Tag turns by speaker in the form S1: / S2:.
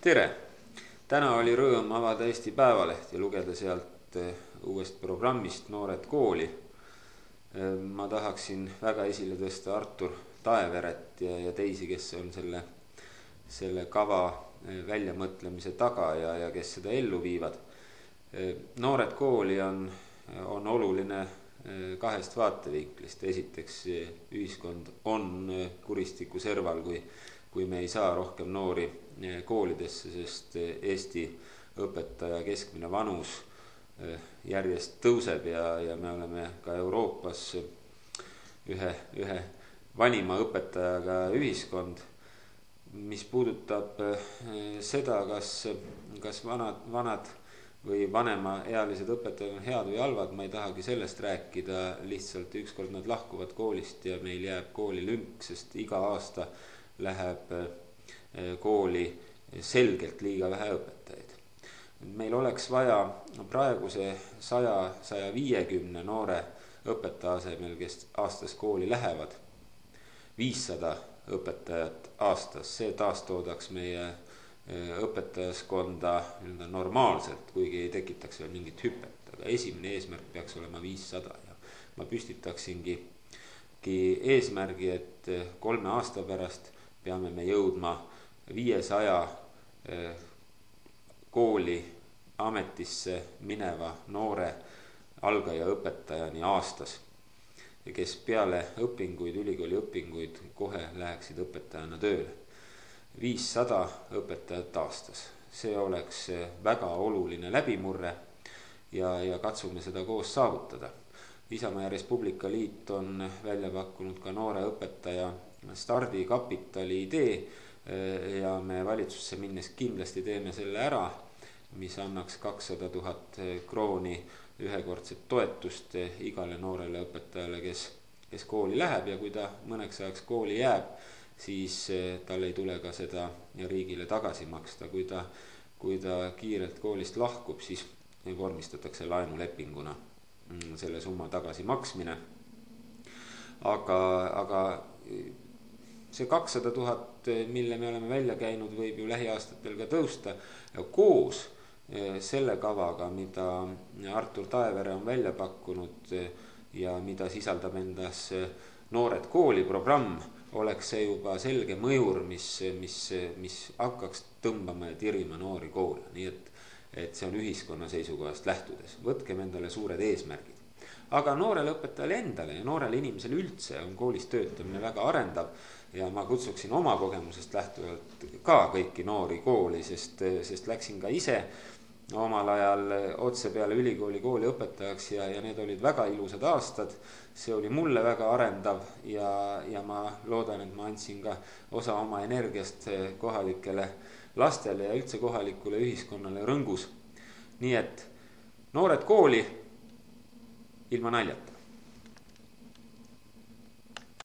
S1: Tere! Täna oli rõõm avada Eesti Päevaleht ja lugeda sealt uuest programmist Noored kooli. Ma tahaksin väga esile tõsta Artur Taeveret ja teisi, kes on selle kava väljamõtlemise taga ja kes seda ellu viivad. Noored kooli on oluline kahest vaatevinklist. Esiteks, ühiskond on kuristiku serval, kui me ei saa rohkem noori koolidesse, sest Eesti õpetaja keskmine vanus järjest tõuseb ja me oleme ka Euroopas ühe vanima õpetajaga ühiskond. Mis puudutab seda, kas vanad või vanemaealised õpetajad on head või halvad, ma ei tahagi sellest rääkida, lihtsalt ükskord nad lahkuvad koolist ja meil jääb kooli lünk, sest iga aasta läheb kooli selgelt liiga vähe õpetajaid. Meil oleks vaja praeguse 100-150 noore õpetaja asemel, kes aastas kooli lähevad, 500 õpetajat aastas. See taastoodaks meie õpetajaskonda normaalselt, kuigi ei tekitaks veel mingit hüpet. Aga esimene eesmärk peaks olema 500 ja ma püstitaksingi eesmärgi, et 3 aasta pärast peame me jõudma 500 kooli ametisse mineva noore algaja õpetajani aastas, kes peale õpinguid, ülikooli õpinguid kohe läheksid õpetajana tööle. 500 õpetajat aastas. See oleks väga oluline läbimurre ja katsume seda koos saavutada. Isamaa ja Res Publica Liit on välja pakkunud ka noore õpetaja stardikapitali idee ja me valitsusse minnes kindlasti teeme selle ära, mis annaks 200 000 krooni ühekordset toetust igale noorele õpetajale, kes kooli läheb, ja kui ta mõneks ajaks kooli jääb, siis tal ei tule ka seda riigile tagasi maksta. Kui ta kiirelt koolist lahkub, siis vormistatakse laenulepinguna selle summa tagasi maksmine. Aga see 200 000, mille me oleme välja käinud, võib ju lähiaastatel ka tõusta. Ja koos selle kavaga, mida Artur Taevere on välja pakkunud ja mida sisaldab endas Noored kooli programm, oleks see juba selge mõjur, mis hakkaks tõmbama ja tirima noori koole. Nii et see on ühiskonna seisukohast lähtudes. Võtkem endale suured eesmärgid. Aga noorele õpetajale endale ja noorele inimesele üldse on koolis töötamine väga arendav ja ma kutsuksin oma kogemusest lähtuvalt ka kõiki noori kooli, sest läksin ka ise omal ajal otse peale ülikooli kooli õpetajaks ja need olid väga ilusad aastad. See oli mulle väga arendav ja ma loodan, et ma andsin ka osa oma energiast kohalikele lastele ja üldse kohalikule ühiskonnale rõngus. Nii et noored kooli ilma naljata.